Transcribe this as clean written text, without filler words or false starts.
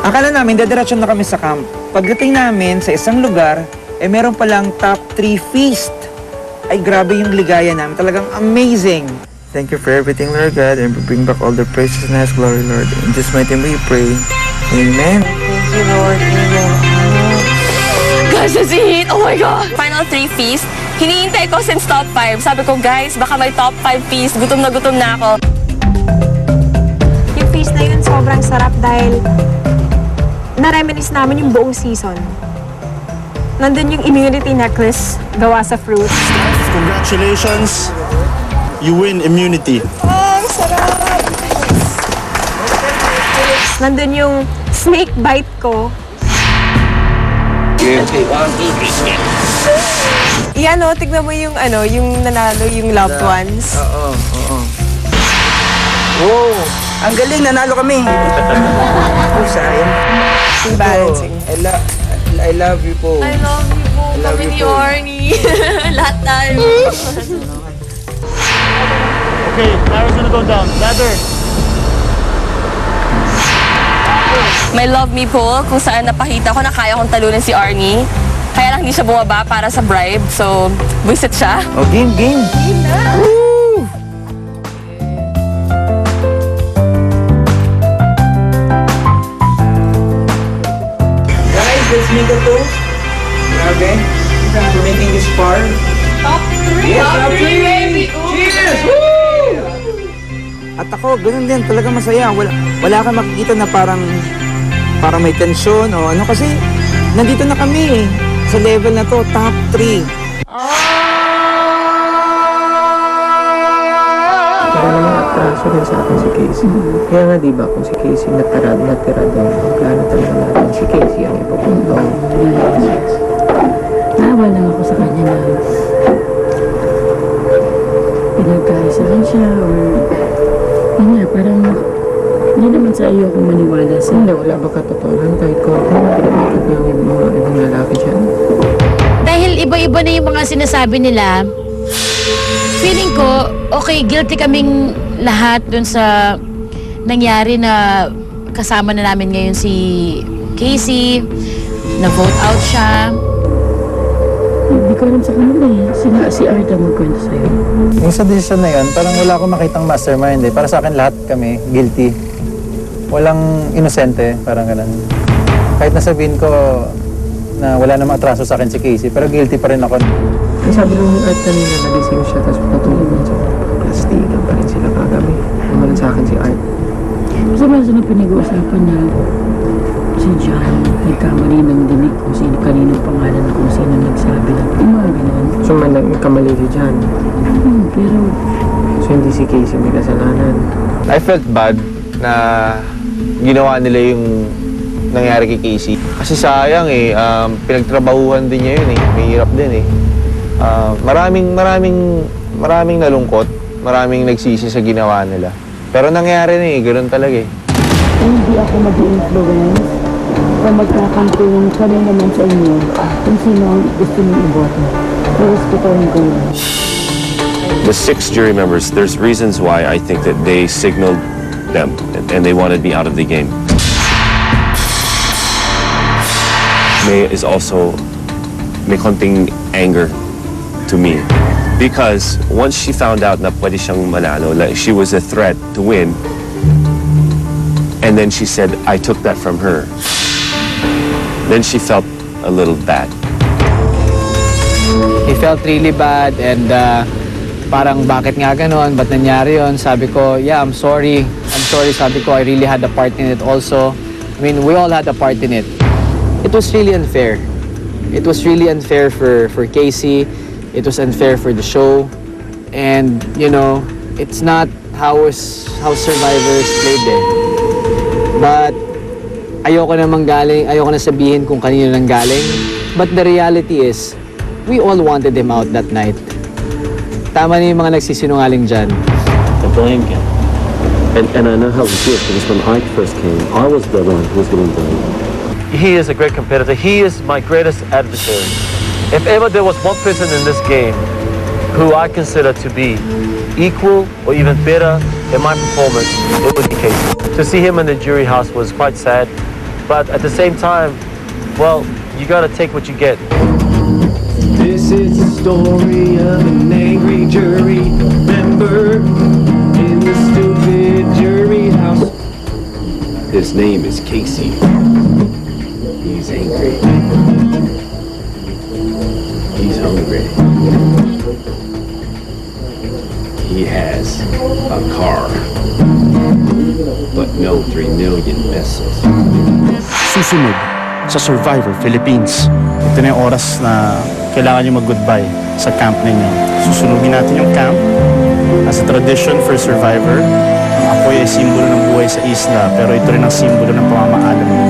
Akala namin dediretso na kami sa camp. Pagdating namin sa isang lugar, meron palang top 3 feast. Ay grabe yung ligaya namin. Talagang amazing. Thank you for everything, Lord God, and bring back all the praises and His glory, Lord. In Jesus' mighty name we pray. Amen. Thank you, Lord. Amen. Guys, that's it! Oh my God! Final 3 feast. Hinihintay ko since top 5. Sabi ko, guys, baka may top 5 feast. Gutom na ako. Yung feast na yun, sobrang sarap dahil na-reminisce namin yung buong season. Nandun yung immunity necklace gawa sa fruits. Congratulations! You win immunity. Ang sarap! Nandun yung snake bite ko. Yan o, tignan mo yung yung nanalo, yung loved ones. Oo. Wow! Ang galing, nanalo kami. Oh, sayang. Yung balancing. I love you po. I love you po. love Kami you ni po. Arnie. Lahat tayo. Okay, Lara's gonna go down. Ladder. May love me po kung saan napakita ko na kaya kong talunin si Arnie. Kaya lang hindi siya bumaba para sa bribe. So, buisit siya. Oh, game. Game na! Woo! Guys, let's make a toast. Grabe. For making this far. Top 3! Yes, top 3, baby! Cheers! Woo! At ako, ganun din. Talaga masaya. Wala kang makikita na parang may tensyon o ano. Kasi nandito na kami sa level na to, top 3. Para naman atraso rin sa akin si Casey. Kaya nga diba kung si Casey natira doon, ang plano talaga natin si Casey ang ipapuntong. Naawa lang ako sa kanya na pinagkaisahan siya or yun nga, parang hindi naman sa iyo kung maniwala sa Hindi, wala ba katotohanan kahit ko pinapikit niya yung mga ibang lalaki dyan. Dahil iba-iba na yung mga sinasabi nila, feeling ko, okay, guilty kaming lahat dun sa nangyari na kasama na namin ngayon si Casey, na-vote out siya. Hindi ko alam sa kanila eh. Si Arda magkwento sa'yo. Yung sa decision na yun, parang wala akong makitang mastermind eh. Para sa akin lahat kami, guilty. Walang inosente, parang ganun. Kahit nasabihin ko na wala namang atraso sa akin si Casey, pero guilty pa rin ako. Ang sabi ng Art kanina, nagising siya tapos patulog niya siya. Plastikan pa rin sila kagabi. Naman sa akin si Art. Kasi meron na pinag-uusapan niya si John, nagkamali ng dinig kung sino kaninong pangalan na kung sino nagsabi ng mga ganun. So may nagkamali si John. Pero So hindi si Casey may kasalanan. I felt bad na ginawa nila yung nangyari kay Casey. Kasi sayang eh, pinagtrabahuhan din niya yun eh. Mahirap din eh. Maraming nalungkot, maraming nagsisi sa ginawa nila. Pero nangyari na eh, ganoon talaga eh. hindi ako mag-i-influence o magkakampiyon kami naman sa inyo kung sino ang gusto niyong iboto. Respetuhin ko yun. The 6 jury members, there's reasons why I think that they signaled them and they wanted me out of the game. May is also may konting anger to me because once she found out na pwede siyang manalo, like she was a threat to win, and then she said I took that from her, then she felt a little bad. He felt really bad and parang bakit nga ganon, ba't nangyari yun? Sabi ko, yeah, I'm sorry, sabi ko, I really had a part in it also. I mean, we all had a part in it. It was really unfair. It was really unfair for Casey. It was unfair for the show. And, you know, it's not how survivors played eh. But, ayoko na sabihin kung kanino nang galing. But the reality is, we all wanted him out that night. Tama na yung mga nagsisinungaling dyan. The blame game. And I know how it feels because when I first came, I was the one who was getting blamed. He is a great competitor. He is my greatest adversary. If ever there was one person in this game who I consider to be equal or even better in my performance, it would be Casey. To see him in the jury house was quite sad. but at the same time, well, you gotta take what you get. This is the story of an angry jury member in the stupid jury house. His name is Casey. He's angry. He's hungry. He has a car, but no 3 million pesos. Susunod sa Survivor Philippines. Ito na yung oras na kailangan nyo mag-goodbye sa camp ninyo. Susunugin natin yung camp as a tradition for Survivor. Ang apoy ay simbolo ng buhay sa isla, pero ito rin ang simbolo ng pamamaalam ninyo.